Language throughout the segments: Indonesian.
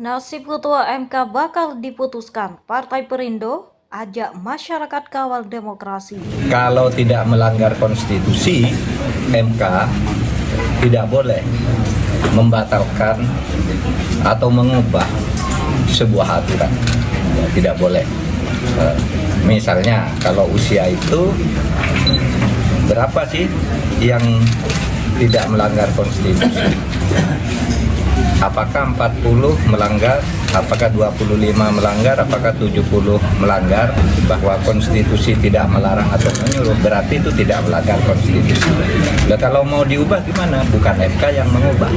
Nasib Ketua MK bakal diputuskan. Partai Perindo ajak masyarakat kawal demokrasi. Kalau tidak melanggar konstitusi, MK tidak boleh membatalkan atau mengubah sebuah aturan. Tidak boleh. Misalnya kalau usia itu berapa sih yang tidak melanggar konstitusi? Apakah 40 melanggar, apakah 25 melanggar, apakah 70 melanggar? Bahwa konstitusi tidak melarang atau menyuruh, berarti itu tidak melanggar konstitusi. Nah, kalau mau diubah gimana? Bukan MK yang mengubah.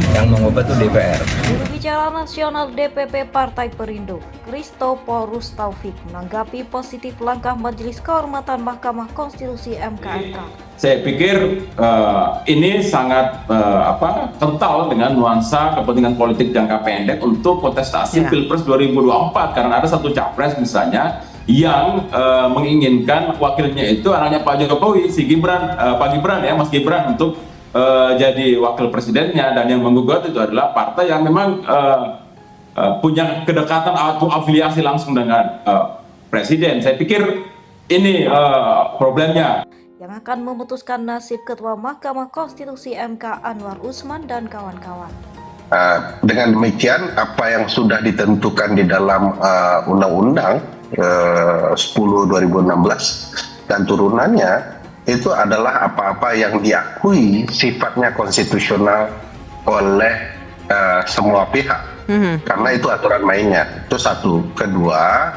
Yang mengubah itu DPR. Juru bicara nasional DPP Partai Perindo, Christoporus Taufik, menanggapi positif langkah Majelis Kehormatan Mahkamah Konstitusi (MKMK). Saya pikir ini sangat kental dengan nuansa kepentingan politik jangka pendek untuk kontestasi Pilpres 2024, karena ada satu capres misalnya yang menginginkan wakilnya itu anaknya Pak Jokowi, si Gibran, Mas Gibran untuk jadi wakil presidennya, dan yang menggugat itu adalah partai yang memang punya kedekatan atau afiliasi langsung dengan presiden. Saya pikir ini problemnya. Yang akan memutuskan nasib Ketua Mahkamah Konstitusi MK Anwar Usman dan kawan-kawan. Dengan demikian, apa yang sudah ditentukan di dalam Undang-Undang 10/2016 dan turunannya itu adalah apa-apa yang diakui sifatnya konstitusional oleh semua pihak. Karena itu aturan mainnya. Itu satu. Kedua,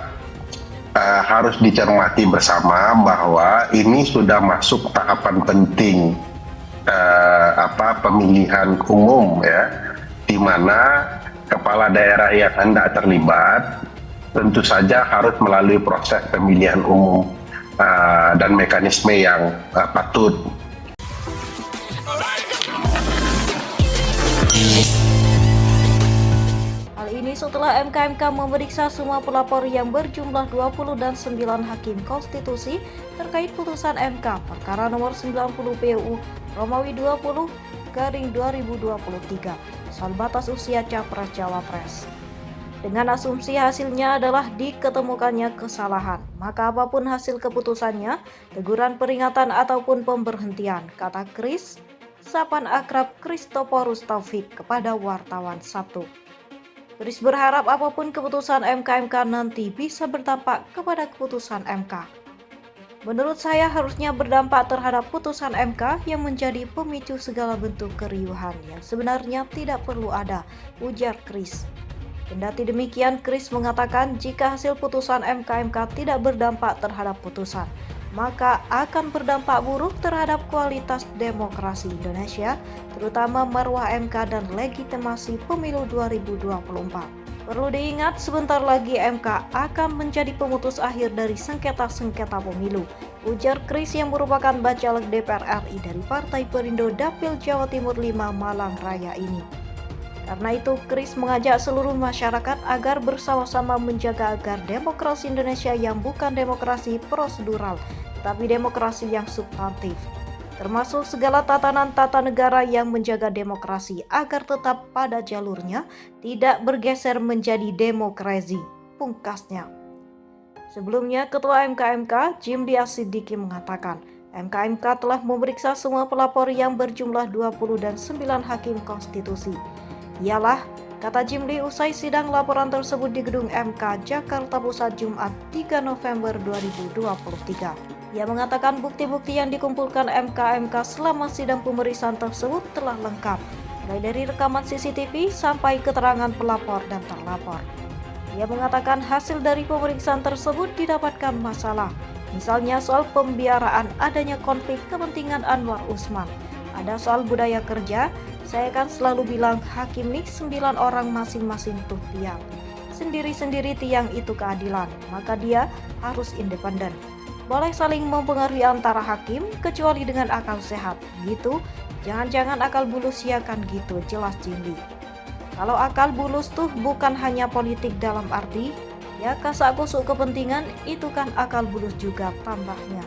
harus dicermati bersama bahwa ini sudah masuk tahapan penting pemilihan umum, ya, di mana kepala daerah yang hendak terlibat tentu saja harus melalui proses pemilihan umum dan mekanisme yang patut. Setelah MKMK memeriksa semua pelapor yang berjumlah 20 dan 9 hakim konstitusi terkait putusan MK perkara nomor 90 PUU Romawi 20/2023 soal batas usia capres-cawapres. Dengan asumsi hasilnya adalah diketemukannya kesalahan, maka apapun hasil keputusannya, teguran, peringatan ataupun pemberhentian, kata Chris, sapaan akrab Christoporus Taufik kepada wartawan Sabtu. Chris berharap apapun keputusan MKMK nanti bisa berdampak kepada keputusan MK. Menurut saya harusnya berdampak terhadap putusan MK yang menjadi pemicu segala bentuk keriuhan yang sebenarnya tidak perlu ada, ujar Chris. Kendati demikian, Chris mengatakan jika hasil putusan MKMK tidak berdampak terhadap putusan, maka akan berdampak buruk terhadap kualitas demokrasi Indonesia, terutama marwah MK dan legitimasi pemilu 2024. Perlu diingat, sebentar lagi MK akan menjadi pemutus akhir dari sengketa-sengketa pemilu, ujar Chris yang merupakan bacalek DPR RI dari Partai Perindo Dapil Jawa Timur 5 Malang Raya ini. Karena itu, Chris mengajak seluruh masyarakat agar bersama-sama menjaga agar demokrasi Indonesia yang bukan demokrasi prosedural, tapi demokrasi yang substantif, termasuk segala tatanan tata negara yang menjaga demokrasi agar tetap pada jalurnya, tidak bergeser menjadi demokrasi, pungkasnya. Sebelumnya, Ketua MKMK Jimli Asidiki mengatakan, MKMK telah memeriksa semua pelapor yang berjumlah 20 dan 9 hakim konstitusi. Ialah, kata Jimli usai sidang laporan tersebut di Gedung MK Jakarta Pusat Jumat 3 November 2023. Ia mengatakan bukti-bukti yang dikumpulkan MKMK selama sidang pemeriksaan tersebut telah lengkap, mulai dari rekaman CCTV sampai keterangan pelapor dan terlapor. Ia mengatakan hasil dari pemeriksaan tersebut didapatkan masalah, misalnya soal pembiaraan adanya konflik kepentingan Anwar Usman, ada soal budaya kerja. Saya kan selalu bilang hakim nih 9 orang masing-masing tuh tiang. Sendiri-sendiri tiang itu keadilan, maka dia harus independen. Boleh saling mempengaruhi antara hakim kecuali dengan akal sehat. Gitu, jangan-jangan akal bulus ya kan gitu, jelas Jimli. Kalau akal bulus tuh bukan hanya politik dalam arti, ya kasak kusuk kepentingan itu kan akal bulus juga tambahnya.